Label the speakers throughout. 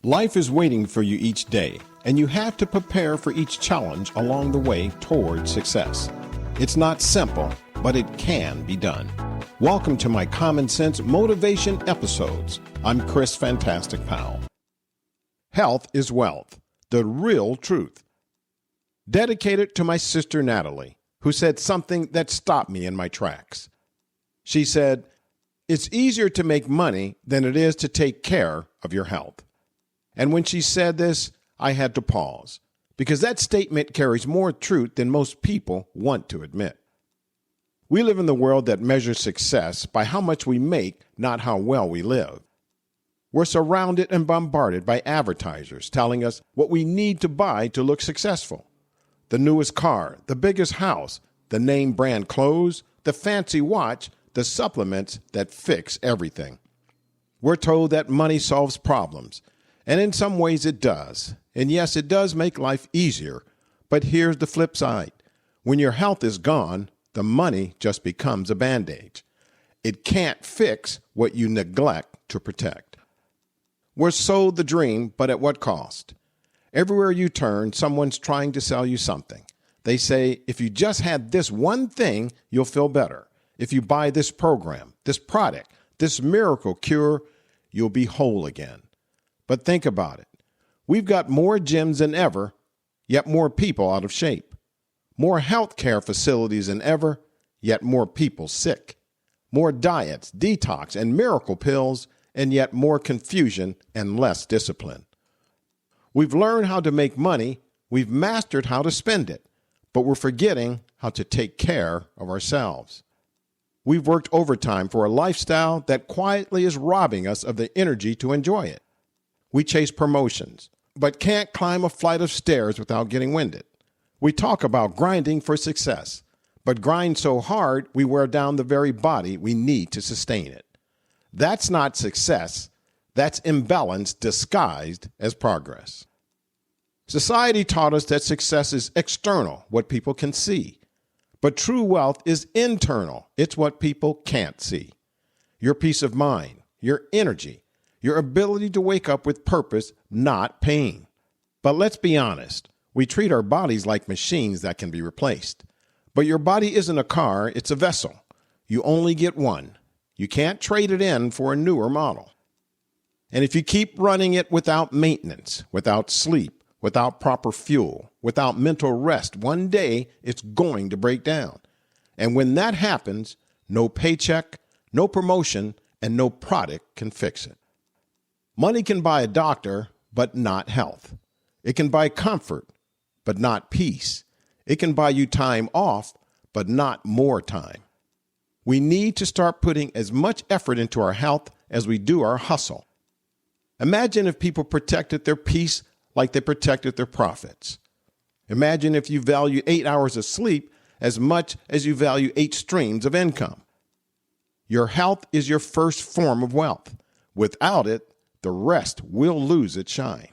Speaker 1: Life is waiting for you each day, and you have to prepare for each challenge along the way toward success. It's not simple, but it can be done. Welcome to my Common Sense Motivation episodes. I'm Chris Fantastic Powell. Health is wealth, the real truth. Dedicated to my sister Natalie, who said something that stopped me in my tracks. She said, "It's easier to make money than it is to take care of your health." And when she said this, I had to pause, because that statement carries more truth than most people want to admit. We live in the world that measures success by how much we make, not how well we live. We're surrounded and bombarded by advertisers telling us what we need to buy to look successful. The newest car, the biggest house, the name brand clothes, the fancy watch, the supplements that fix everything. We're told that money solves problems. And in some ways it does. And yes, it does make life easier. But here's the flip side. When your health is gone, the money just becomes a band-aid. It can't fix what you neglect to protect. We're sold the dream, but at what cost? Everywhere you turn, someone's trying to sell you something. They say, if you just had this one thing, you'll feel better. If you buy this program, this product, this miracle cure, you'll be whole again. But think about it. We've got more gyms than ever, yet more people out of shape. More healthcare facilities than ever, yet more people sick. More diets, detox, and miracle pills, and yet more confusion and less discipline. We've learned how to make money, we've mastered how to spend it, but we're forgetting how to take care of ourselves. We've worked overtime for a lifestyle that quietly is robbing us of the energy to enjoy it. We chase promotions, but can't climb a flight of stairs without getting winded. We talk about grinding for success, but grind so hard we wear down the very body we need to sustain it. That's not success. That's imbalance disguised as progress. Society taught us that success is external, what people can see. But true wealth is internal. It's what people can't see. Your peace of mind, your energy, your ability to wake up with purpose, not pain. But let's be honest, we treat our bodies like machines that can be replaced. But your body isn't a car, it's a vessel. You only get one. You can't trade it in for a newer model. And if you keep running it without maintenance, without sleep, without proper fuel, without mental rest, one day it's going to break down. And when that happens, no paycheck, no promotion, and no product can fix it. Money can buy a doctor, but not health. It can buy comfort, but not peace. It can buy you time off, but not more time. We need to start putting as much effort into our health as we do our hustle. Imagine if people protected their peace like they protected their profits. Imagine if you value 8 hours of sleep as much as you value 8 streams of income. Your health is your first form of wealth. Without it, the rest will lose its shine.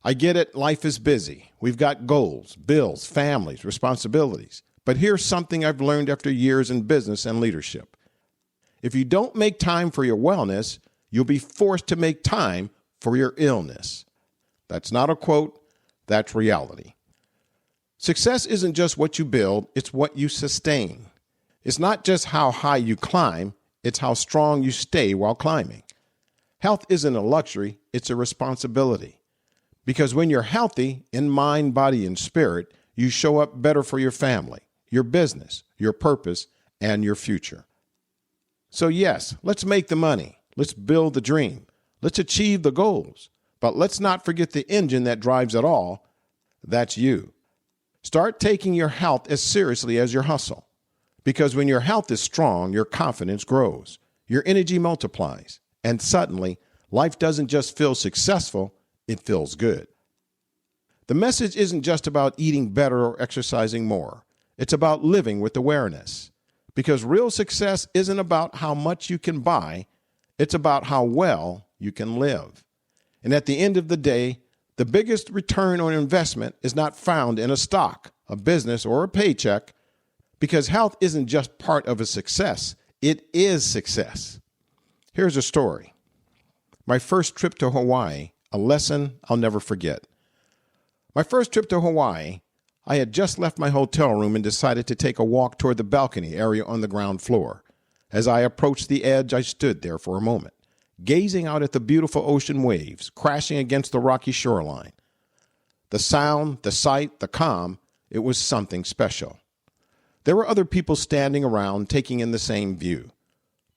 Speaker 1: I get it, life is busy. We've got goals, bills, families, responsibilities. But here's something I've learned after years in business and leadership. If you don't make time for your wellness, you'll be forced to make time for your illness. That's not a quote, that's reality. Success isn't just what you build, it's what you sustain. It's not just how high you climb, it's how strong you stay while climbing. Health isn't a luxury, it's a responsibility. Because when you're healthy in mind, body, and spirit, you show up better for your family, your business, your purpose, and your future. So yes, let's make the money. Let's build the dream. Let's achieve the goals. But let's not forget the engine that drives it all. That's you. Start taking your health as seriously as your hustle. Because when your health is strong, your confidence grows. Your energy multiplies. And suddenly, life doesn't just feel successful, it feels good. The message isn't just about eating better or exercising more. It's about living with awareness. Because real success isn't about how much you can buy, it's about how well you can live. And at the end of the day, the biggest return on investment is not found in a stock, a business, or a paycheck, because health isn't just part of a success, it is success. Here's a story. My first trip to Hawaii, a lesson I'll never forget. My first trip to Hawaii, I had just left my hotel room and decided to take a walk toward the balcony area on the ground floor. As I approached the edge, I stood there for a moment, gazing out at the beautiful ocean waves crashing against the rocky shoreline. The sound, the sight, the calm, it was something special. There were other people standing around taking in the same view.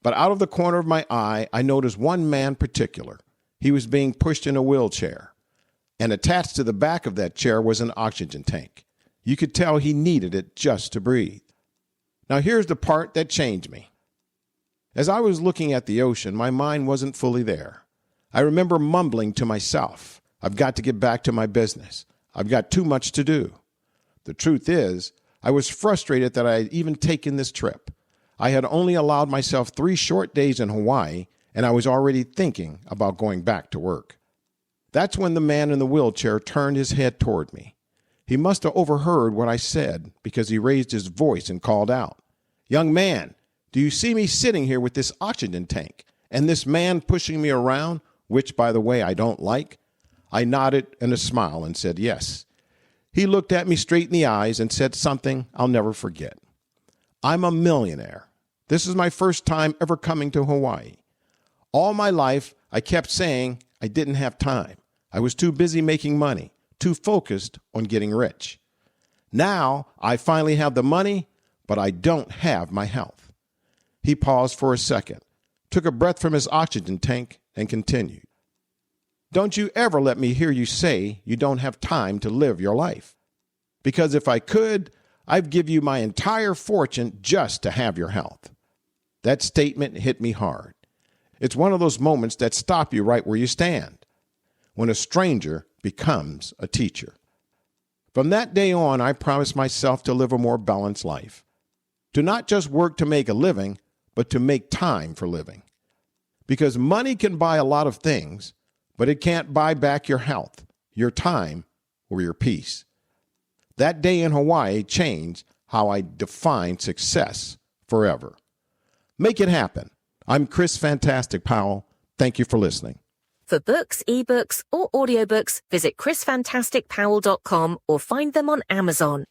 Speaker 1: But out of the corner of my eye, I noticed one man in particular. He was being pushed in a wheelchair, and attached to the back of that chair was an oxygen tank. You could tell he needed it just to breathe. Now here's the part that changed me. As I was looking at the ocean, my mind wasn't fully there. I remember mumbling to myself, I've got to get back to my business. I've got too much to do. The truth is, I was frustrated that I had even taken this trip. I had only allowed myself 3 short days in Hawaii, and I was already thinking about going back to work. That's when the man in the wheelchair turned his head toward me. He must have overheard what I said because he raised his voice and called out, "Young man, do you see me sitting here with this oxygen tank and this man pushing me around, which, by the way, I don't like?" I nodded in a smile and said yes. He looked at me straight in the eyes and said something I'll never forget. "I'm a millionaire. This is my first time ever coming to Hawaii. All my life, I kept saying I didn't have time. I was too busy making money, too focused on getting rich. Now, I finally have the money, but I don't have my health." He paused for a second, took a breath from his oxygen tank, and continued. "Don't you ever let me hear you say you don't have time to live your life. Because if I could, I'd give you my entire fortune just to have your health." That statement hit me hard. It's one of those moments that stop you right where you stand, when a stranger becomes a teacher. From that day on, I promised myself to live a more balanced life, to not just work to make a living, but to make time for living. Because money can buy a lot of things, but it can't buy back your health, your time, or your peace. That day in Hawaii changed how I define success forever. Make it happen. I'm Chris Fantastic Powell. Thank you for listening.
Speaker 2: For books, ebooks, or audiobooks, visit chrisfantasticpowell.com or find them on Amazon.